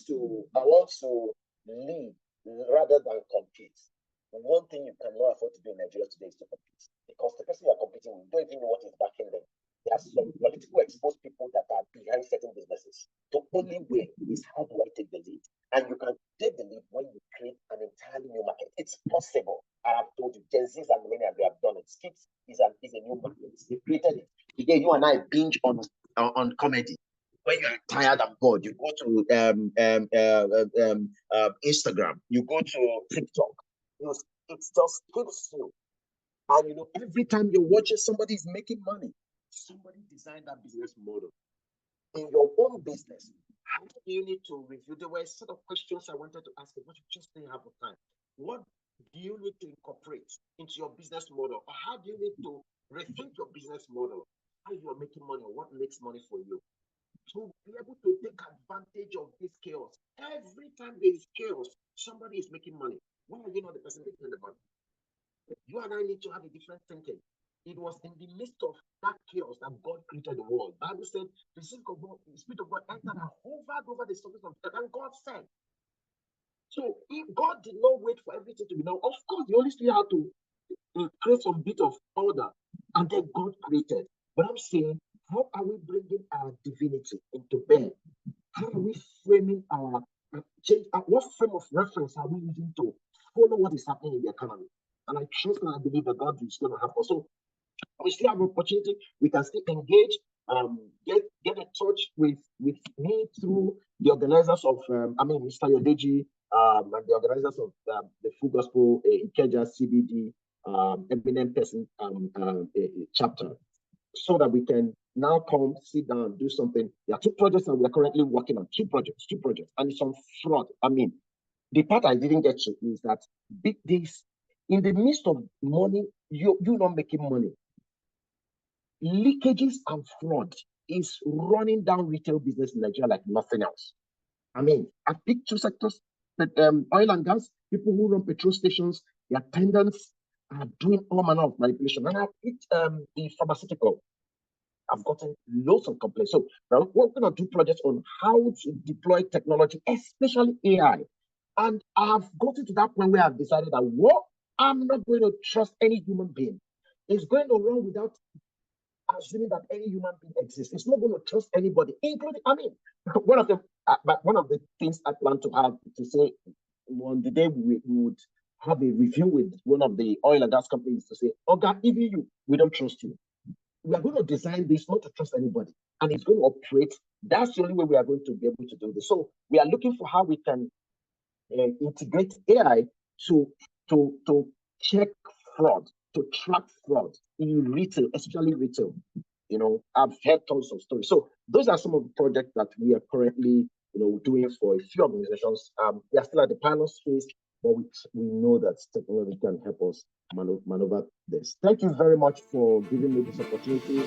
K: to lead rather than compete. One thing you cannot afford to do in Nigeria today is to compete, because the person you're competing with, you don't even know what is backing them. There are some politically exposed people that are behind certain businesses. The only way is, how do I take the lead? And you can take the lead when you create an entirely new market. It's possible. I have told you, Gen Zs and millennials, they have done it. Skits is a new market. They created it. Today, you and I binge on comedy. When you are tired and bored, you go to Instagram, you go to TikTok. It just keeps you. And every time you're watching, somebody is making money. Somebody designed that business model. In your own business, how do you need to review? There were a set of questions I wanted to ask you, but you just didn't have the time. What do you need to incorporate into your business model? Or how do you need to rethink your business model? How you are making money, or what makes money for you? To be able to take advantage of this chaos. Every time there is chaos, somebody is making money. Why are you not the person making the money? You and I need to have a different thinking. It was in the midst of that chaos that God created the world. The Bible said the Spirit of God entered and hovered over the surface of the earth, and God said. So if God did not wait for everything to be done, of course, the Holy Spirit had to create some bit of order, and then God created. But I'm saying, how are we bringing our divinity into bear? How are we framing our change? What frame of reference are we using to follow what is happening in the economy? And I trust and I believe that God is going to help us. So we still have an opportunity. We can still engage. Get in touch with me through the organizers of Mr. Yodeji, and the organizers of the Full Gospel Ikeja CBD Eminent person chapter, so that we can now come, sit down, do something. There are 2 projects that we are currently working on. 2 projects, and it's on fraud. The part I didn't get to is that in the midst of money, you're not making money. Leakages and fraud is running down retail business in Nigeria like nothing else. I picked 2 sectors, oil and gas, people who run petrol stations, their attendants are doing all manner of manipulation. And I picked the pharmaceutical. I've gotten loads of complaints. So we're going to do projects on how to deploy technology, especially AI. And I've gotten to that point where I've decided that I'm not going to trust any human being. It's going to run without assuming that any human being exists. It's not going to trust anybody, including, one of the things I plan to have to say on the day we would have a review with one of the oil and gas companies to say, okay, even you, we don't trust you. we are going to design this not to trust anybody, and it's going to operate. That's the only way we are going to be able to do this. So we are looking for how we can integrate AI to check fraud, to track fraud in retail, especially retail. You know, I've heard tons of stories. So those are some of the projects that we are currently, doing for a few organizations. We are still at the pilot phase, but we know that technology can help us maneuver this. Thank you very much for giving me this opportunity.